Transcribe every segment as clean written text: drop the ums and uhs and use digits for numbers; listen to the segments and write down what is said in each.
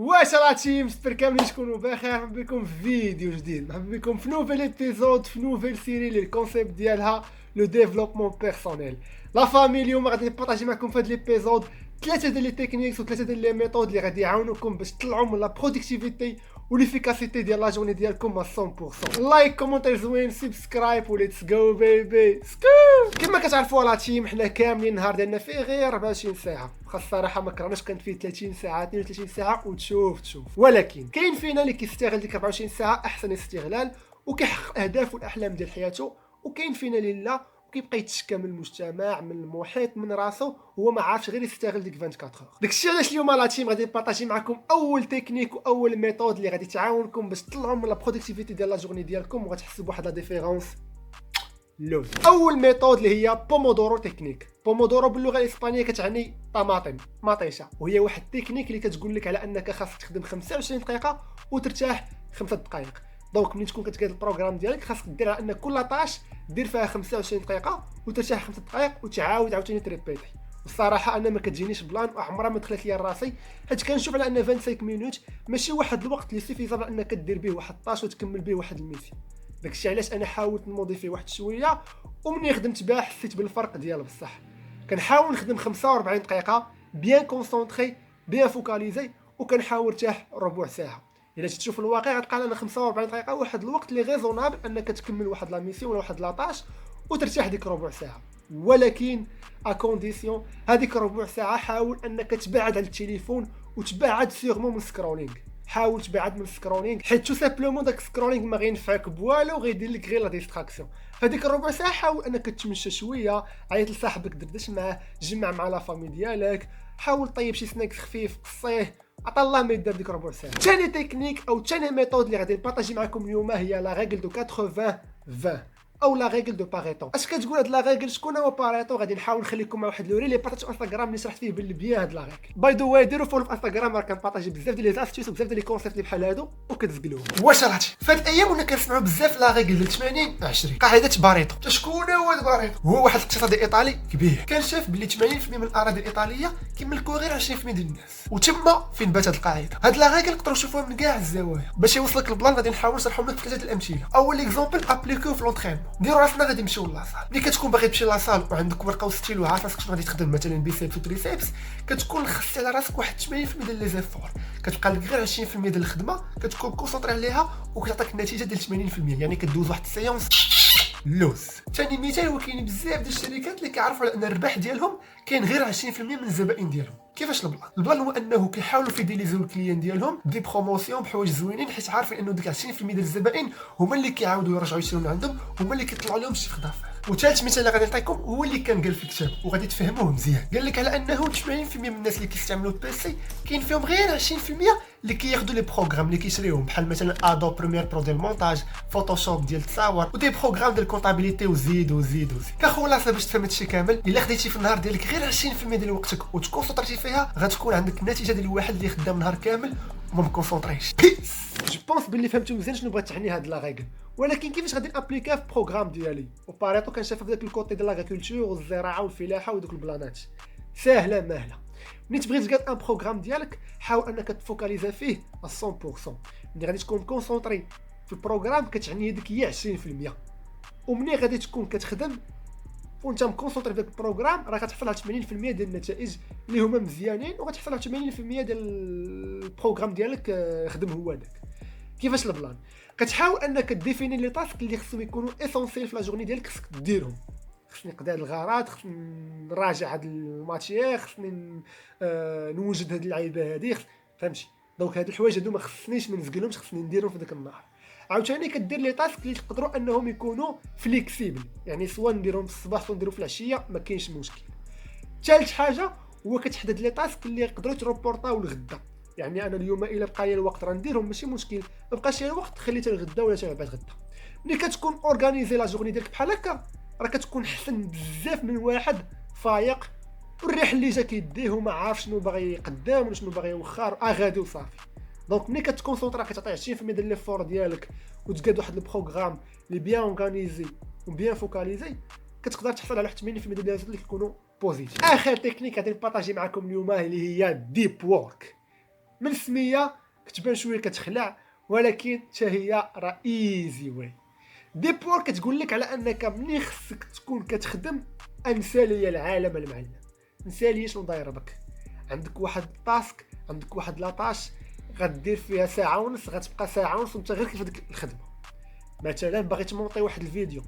واش راه تيم جبر كاملين تكونوا بخير. مرحبا بكم في فيديو جديد، مرحبا بكم في نوفيل ايبيزود في نوفيل سيري اللي الكونسيبت ديالها لو ديفلوبمون بيرسونيل. لا فامي اليوم غادي نبارطاجي معكم في هذا ليبيزود ثلاثه ديال لي تكنيكس وثلاثه ديال لي ميثود اللي غادي يعاونوكم باش تطلعوا من لا برودكتيفيتي وليفيكاسيتي ديال لا جورني ديالكم 100%. لايك كومونتير زوين سبسكرايب وليتس جو بيبي سكو. كما كتعرفوا لا تيم حنا كاملين النهار ديالنا فيه غير 24 ساعه. خاص الصراحه ما كرهناش كانت فيه 30 ساعه 32 ساعه وتشوف ولكن كاين فينا اللي كيستغل ديك 24 ساعه احسن استغلال وكيحقق اهداف والاحلام ديال حياته، وكاين فينا اللي لا وكيبقى يتشكى من المجتمع من المحيط من راسو هو ما عارفش غير يستغل ديك 24 اور. داكشي علاش اليوم لا تيم غادي نبارطاجي معكم اول تكنيك واول ميثود اللي غادي تعاونكم باش تطلعوا من لا برودكتيفيتي ديال لا جورني ديالكم وغتحسوا بواحد لا ديفيرونس لوز. اول ميثود اللي هي بومودورو تكنيك. بومودورو باللغه الاسبانيه كتعني طماطم مطيشه، وهي واحد التكنيك اللي كتقول لك على انك خاصك تخدم 25 دقيقه وترتاح 5 دقائق. دونك ملي تكون كتقاد البروغرام ديالك خاصك دير على ان كل طاش دير فيها 25 دقيقه وترتاح 5 دقائق وتعاود عاوتاني تريبيتي. الصراحه انا ما كتجينيش بلان وعمرها ما دخلت ليا راسي، حيت كنشوف على ان 25 مينوت ماشي واحد الوقت اللي سيفيزابل انك دير به واحد الطاش وتكمل به واحد الميسيون. داكشي علاش انا حاولت نموديفي واحد شويه، ومني خدمت بها حسيت بالفرق ديال بصح. كنحاول نخدم 45 دقيقه بيان كونسونطري بيان فوكاليزي، وكنحاول نرتاح ربع ساعه. الا تشوف الواقع غتلقى لنا 45 دقيقه واحد الوقت اللي ريزونابل انك تكمل واحد لا ميسيون ولا واحد لاطاش وترتاح ديك ربع ساعه. ولكن ا كونديسيون هذيك ربع ساعه حاول انك تبعد على التليفون وتبعد سيغمون من السكرولينغ. حاول تبعد من السكرولينغ حيت تو سامبلومون داك السكرولينغ ما غينفعك بوالو، غيدير لك غير لا ديستراكسيون. فديك الربع ساعه حاول انك تمشى شويه، عيط لصاحبك دردش معاه، جمع مع لا فامي ديالك، حاول طيب شي سناكس خفيف قصيه، عطا الله ما يدير ديك ربع ساعه. ثاني تكنيك او ثاني ميثود اللي غادي نبارطاجي معكم اليوم هي لا ريغل دو 80 20 او لا ريغل دو باريتو. اش كتقول هاد لا ريغل؟ شكون هو باريتو؟ غادي نحاول نخليكم مع واحد لوري اللي بارطاج في انستغرام اللي شرحت فيه بالبيان هاد لا ريغل. باي ذا واي ديروا فولو في انستغرام، راه كنبارطاجي بزاف ديال لي زاستيوس وبزاف ديال لي كونسيبت اللي بحال هادو وكتزقلوهم. واش راتي فهاد الايام ولا كنسمعوا بزاف لا ريغل ديال 80 20 قاعده باريتو. شكون هو باريتو؟ هو واحد الاقتصادي ايطالي كبير كان شاف بلي 80% من الاراضي الايطاليه كيملكوا غير 20% ديال الناس، وتما فين بات هاد القاعده. هاد لا ريغل نقدروا نشوفوها من كاع الزوايا. باش يوصلك البلان غادي نحاول نشرحهم لك ثلاثه الامثله. اول اكزامبل ابليكو في لونطرينمون. ديروا راسنا غادي نمشيو لاصال. ملي كتكون باغي تمشي لاصال وعندك ورقه وستيل وعارف راسك شنو غادي تخدم مثلا بيسيبس وتريسيبس، كتكون خصتي على راسك واحد 80% ديال لي زيفور، كتبقى لك غير 20% ديال الخدمه كتكون كونسونطري عليها وكتعطيك النتيجه ديال 80%. يعني كدوز واحد السيونس لوز. ثاني مثال هو كاين بزاف ديال الشركات اللي كيعرفوا على ان الربح ديالهم كاين غير 20% من الزبائن ديالهم. كيفاش البلان هو انه كيحاولوا فيديليزيو الكليان ديالهم دي بروموسيون بحوايج زوينين، حيت عارفين انه ديك 20% ديال الزبائن هما اللي كيعاودوا يرجعوا يشريو من عندهم، هما اللي كيطلعوا لهم الشيفر دافير. وثالث مثال اللي غادي نعطيكم هو اللي كان قال في الكتاب وغادي تفهموه مزيان. قال لك على انه 80% من الناس اللي كيستعملوا البيسي كاين فيهم غير 20% اللي كياخذوا لي بروغرام اللي كيشريوهم، بحال مثلا ادو بريمير برو ديال المونتاج، فوتوشوب ديال التصاور، ودي بروغرام ديال الكونطابيليتي وزيد. كخلاصه باش تفهم هادشي كامل، الا خديتي في النهار ديالك غير 20% ديال وقتك وتكونسونطريتي فيها غتكون عندك النتيجه ديال واحد اللي خدام نهار كامل وما مكونسونطريش. جو بونس بلي فهمتوا مزيان شنو بغات تعني هاد لا ريغل. ولكن كيفاش غادي نابليكا في بروغرام ديالي؟ وباريتو كنشوف في داك الكوتي ديال لاغريكولتور والزراعه والفلاحه ودوك البلانات ساهله ماهله. ملي تبغي تقاد ان بروغرام ديالك حاول انك تفوكاليزا فيه 100%. ملي غادي تكون كونسونطري في البروغرام كتعني هذيك هي 20%، ومني غادي تكون كتخدم وانت مكونسونطري في داك البروغرام راه غتحصل على 80% ديال النتائج اللي هما مزيانين، وغتحصل على 80% ديال البروغرام ديالك خدم هو داك. كيفاش البلان؟ كتحاول انك ديفيني لي تاسك اللي خصهم يكونوا اسونسيل في لا جورني ديالك، خصك ديرهم. خصني نقضي هاد الغرض، خصني نراجع هاد الماتيير، خصني نوجد هاد اللعيبه هادي، فهمتي؟ دونك هاد الحوايج هادو ما خصنيش ما نزقلهمش، خصني نديرهم في داك النهار. عاوتاني كدير لي تاسك اللي تقدروا انهم يكونوا فليكسيبل، يعني سواء نديرهم في الصباح سواء نديرهم في العشيه ما كاينش مشكل. ثالث حاجه هو كتحدد لي تاسك اللي يقدروا يتروبورطاو لغدا. يعني انا اليوم الا بقى لي الوقت راه نديرهم ماشي مشكل، ما بقاش لي الوقت خليته لغدا ولا حتى بعد غدا. ملي كتكون اورغانيزي لا جورني ديالك بحال هكا راه كتكون حسن بزاف من واحد فايق والريح اللي جا كيديه وما عارف شنو باغي يقدم ولا شنو باغي يوخر غادي وصافي. دونك ملي كتكونسونطرا كتعطي 20% ديال ليفور ديالك وتقاد واحد البروغرام اللي بيان اورغانيزي وبيان فوكاليزي كتقدر تحصل على 80% ديال الناس اللي كيكونوا بوزيتيف. اخر تكنيك غادي نبارطاجي معكم اليوم اللي هي ديب وورك. من السميه كتبان شويه كتخلع، ولكن حتى هي راه ايزي واي. ديبور كتقول لك على انك ملي خصك تكون كتخدم انسى ليا العالم المعلم، نسى ليا شنو داير بك. عندك واحد التاسك، عندك واحد لاطاش غدير فيها ساعه ونص، غتبقى ساعه ونص وانت غير كيف ديك الخدمه. مثلا باغي تمونطي واحد الفيديو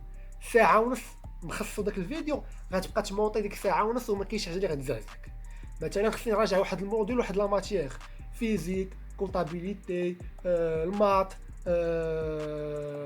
ساعه ونص مخصص داك الفيديو، غتبقى تمونطي ديك ساعه ونص وما كاينش حاجه اللي غتزعزعك. مثلا خصني نراجع واحد الموديل، واحد لا ماتيير، فيزيك، كونطابيليتي، المات،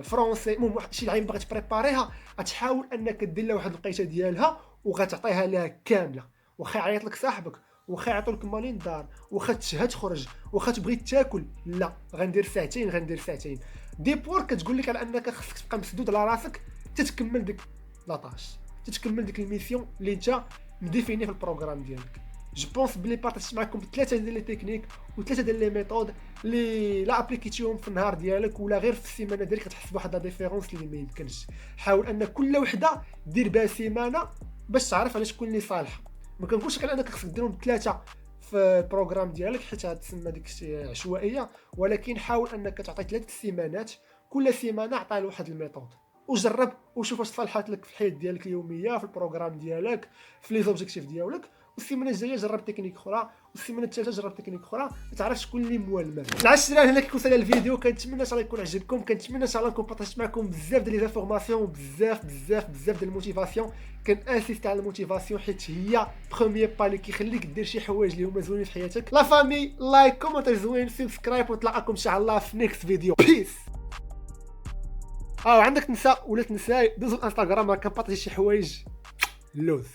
فرونسي، المهم شي لعيبه باغي تبريباريها، غتحاول انك دير لها واحد القيته ديالها وغتعطيها لها كامله. واخا يعيط لك صاحبك، واخا يعطوا لك مالين دار، واخا تشهى تخرج، واخا تبغي تاكل، لا غندير ساعتين غندير ساعتين. ديبور كتقول لك على انك خصك تبقى مسدود على راسك تتكمل ديك لاطاش، تتكمل ديك الميسيون اللي انت مديفيني في البروغرام ديالك. جو بونس بلي بارطاجيت معكم ثلاثه ديال لي تكنيك وثلاثه ديال لي ميثود اللي لا ابليكيتيهم في النهار ديالك ولا غير في السيمانه ديالك كتحس بواحد لا ديفيرونس اللي ما يمكنش. حاول ان كل وحده دير بها سيمانه باش تعرف على شكون اللي صالحه. ما كنقولش على انك خصك ديرهم ثلاثه في البروغرام ديالك حيت تسمى ديك عشوائيه، ولكن حاول انك تعطي 3 سيمانات، كل سيمانه عطيها لواحد الميثود وجرب وشوف واش صالحات لك في الحياه ديالك اليوميه، في البروغرام ديالك، في لي زوبجيكتيف ديالك. والسيمانه الجايه جرب تكنيك اخرى، والسيمانه الثالثه جرب تكنيك اخرى، تعرف شكون اللي موالمه. العشرة هنا كيكون سالا الفيديو، كنتمنى ان شاء الله يكون عجبكم، كنتمنى ان شاء الله نكون بارطاجيت معكم بزاف ديال لي زانفورماسيون وبزاف ديال الموتيفاسيون. كنانسيست على الموتيفاسيون حيت هي بروميير با اللي كيخليك دير شي حوايج اللي هما زوينين في حياتك. لا فامي لايك كومونتير زوين سبسكرايب، ونتلاقاكم ان شاء الله في نيكست فيديو. بيس. عندك تنسى ولا تنساي دوزو الانستغرام، راه كنبارطاجي شي حوايج اللوز.